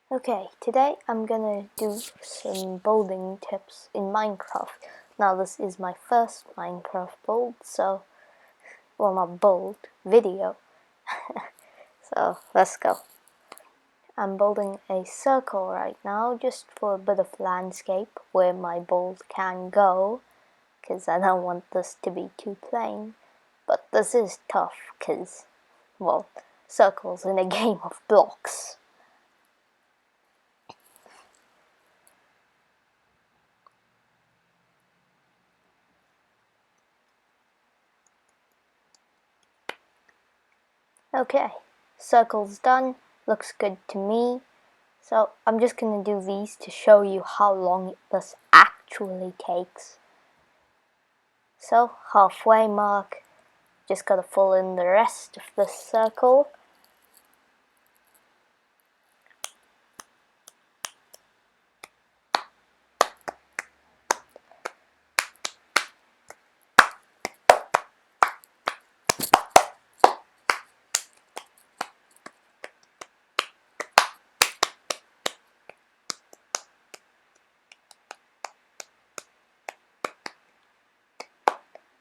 Okay, today I'm gonna do some building tips in Minecraft. Now this is my first Minecraft build, so, well, not build, video. So let's go. I'm building a circle right now just for a bit of landscape where my build can go, because I don't want this to be too plain. But this is tough because, well, circles in a game of blocks. Okay, circle's done, looks good to me. So I'm just gonna do these to show you how long this actually takes. So halfway mark, just gotta fill in the rest of the circle.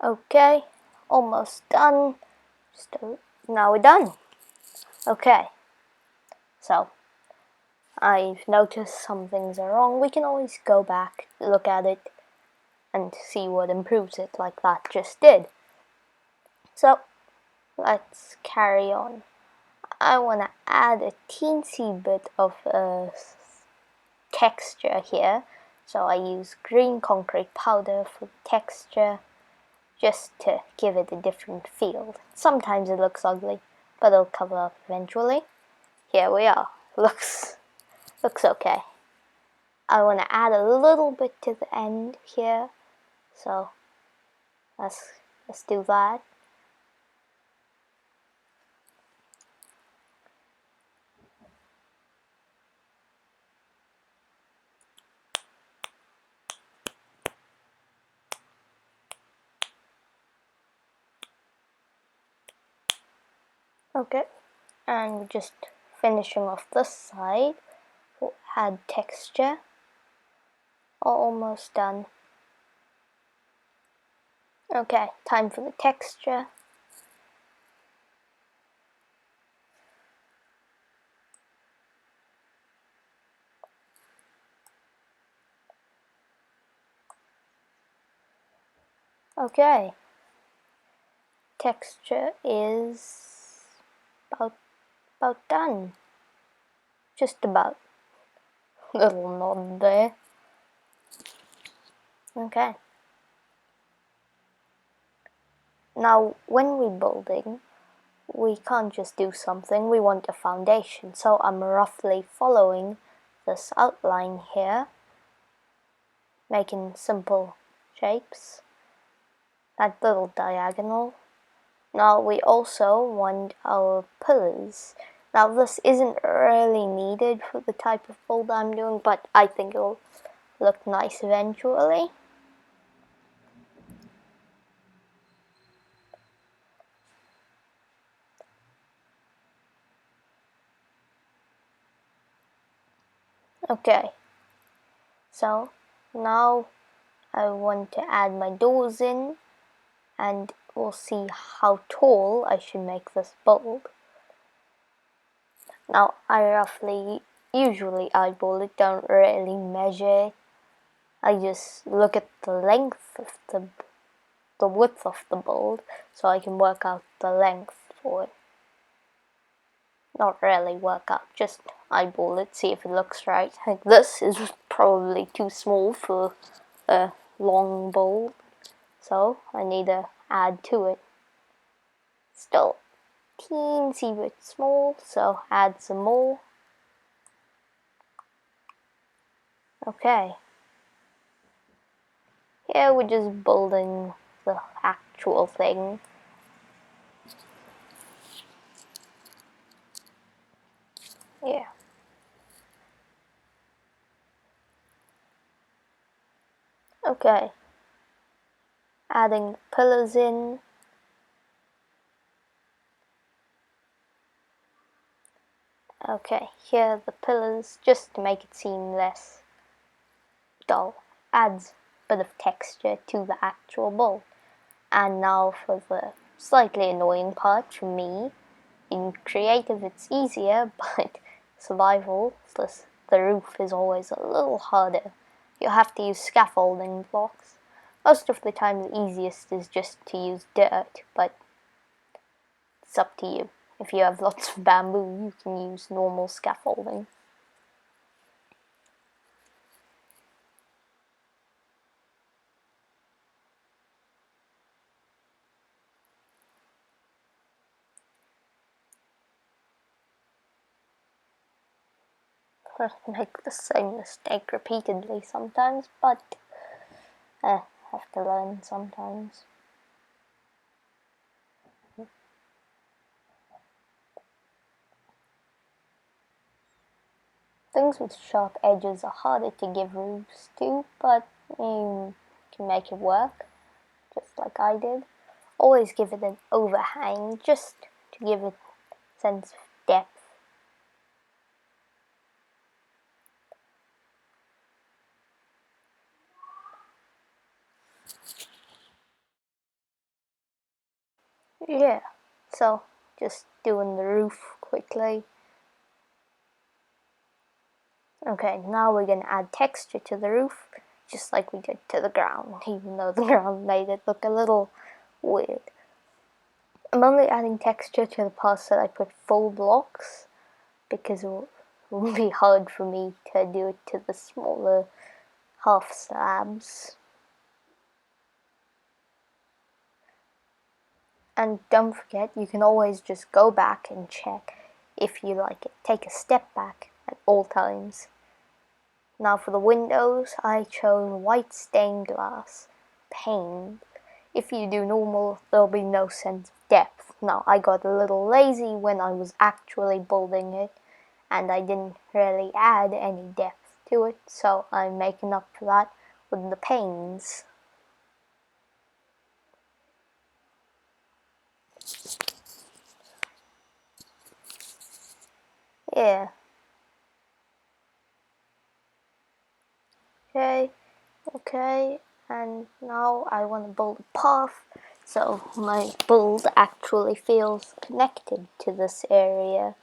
Okay, almost done. Now we're done. Okay, so I've noticed some things are wrong. We can always go back, look at it, and see what improves it, like that just did. So let's carry on. I want to add a teensy bit of texture here, so I use green concrete powder for texture, just to give it a different feel. Sometimes it looks ugly, but it'll cover up eventually. Here we are. Looks okay. I want to add a little bit to the end here, so let's do that. Okay, and just finishing off this side, we'll add texture. Almost done. Okay, time for the texture. Okay, texture is about done. Just about. Little nod there. Okay. Now, when we're building, we can't just do something, we want a foundation. So I'm roughly following this outline here, making simple shapes. That little diagonal. Now we also want our pillars. Now this isn't really needed for the type of build I'm doing, but I think it'll look nice eventually. Okay, so now I want to add my doors in, and we'll see how tall I should make this build. Now I usually eyeball it, don't really measure it. I just look at the length of the width of the build, so I can work out the length for it. Not really work out, just eyeball it, see if it looks right. Like this is probably too small for a long build, so I need to add to it. Still teensy bit small, so add some more. Okay. Here we're just building the actual thing. Yeah. Okay. Adding pillars in. Okay, here are the pillars, just to make it seem less dull. Adds a bit of texture to the actual bowl. And now for the slightly annoying part for me. In creative it's easier, but survival, the roof is always a little harder. You have to use scaffolding blocks. Most of the time the easiest is just to use dirt, but it's up to you. If you have lots of bamboo, you can use normal scaffolding. Make the same mistake repeatedly sometimes, but have to learn sometimes. Things with sharp edges are harder to give roofs to, but you can make it work, just like I did. Always give it an overhang, just to give it a sense of depth. Yeah, so just doing the roof quickly. Okay, now we're gonna add texture to the roof, just like we did to the ground, even though the ground made it look a little weird. I'm only adding texture to the parts that I put full blocks, because it would be hard for me to do it to the smaller half slabs. And don't forget, you can always just go back and check if you like it. Take a step back at all times. Now for the windows, I chose white stained glass, Pane. If you do normal, there'll be no sense of depth. Now I got a little lazy when I was actually building it, and I didn't really add any depth to it, so I'm making up for that with the panes. Yeah. Okay, and now I want to build a path, so my build actually feels connected to this area.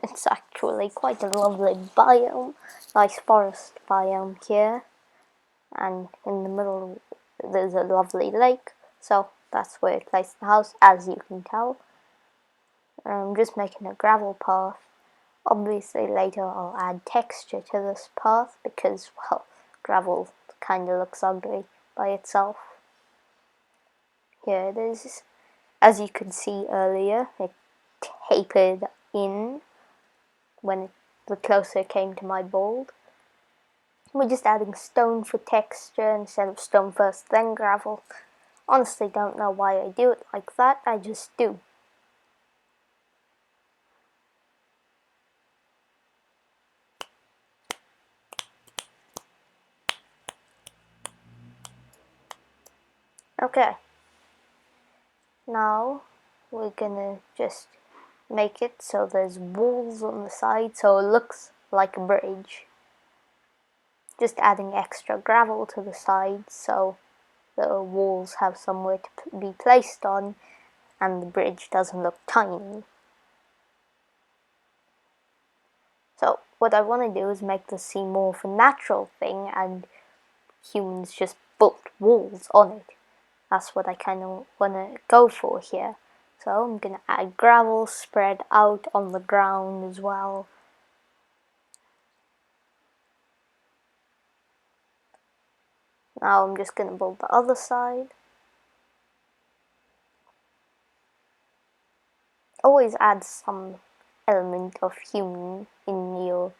It's actually quite a lovely biome, nice forest biome here, and in the middle there's a lovely lake, so that's where I placed the house, as you can tell. I'm just making a gravel path. Obviously later I'll add texture to this path because, well, gravel kinda looks ugly by itself. Here it is. As you could see earlier, it tapered in when the closer it came to my bold. We're just adding stone for texture instead of stone first then gravel. Honestly don't know why I do it like that, I just do. Okay. Now we're gonna just make it so there's walls on the side so it looks like a bridge. Just adding extra gravel to the sides so the walls have somewhere to be placed on and the bridge doesn't look tiny. So what I want to do is make this seem more of a natural thing and humans just built walls on it. That's what I kind of want to go for here. So I'm going to add gravel spread out on the ground as well. Now I'm just going to build the other side. Always add some element of human in your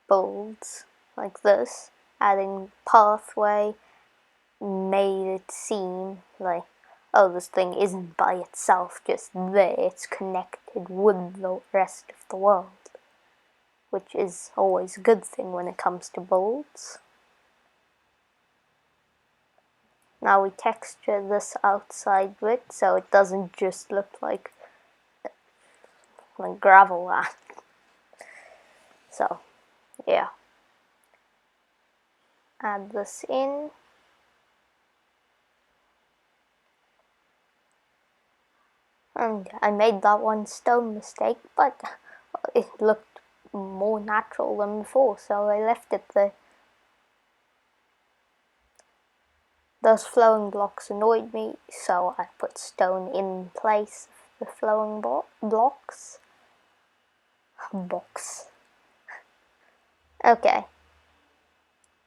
builds, like this. Adding pathway made it seem like, oh, this thing isn't by itself just there, it's connected with the rest of the world, which is always a good thing when it comes to builds. Now we texture this outside bit so it doesn't just look like like gravel that. So, yeah. Add this in. And I made that one stone mistake, but it looked more natural than before, so I left it there. Those flowing blocks annoyed me, so I put stone in place of the flowing blocks. Okay.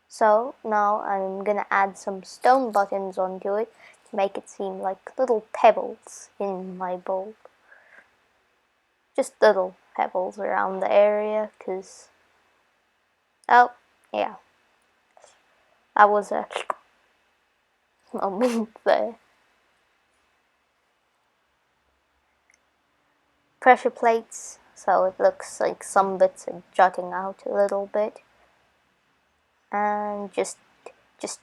So now I'm gonna add some stone buttons onto it to make it seem like little pebbles in my bowl. Just little pebbles around the area, cause oh yeah, that was a moment there. Pressure plates, so it looks like some bits are jutting out a little bit, and just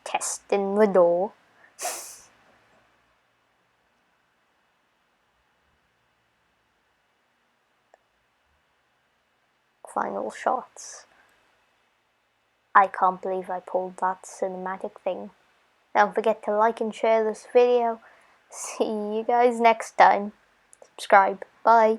testing the door. Final shots. I can't believe I pulled that cinematic thing. Don't forget to like and share this video. See you guys next time. Subscribe. Bye.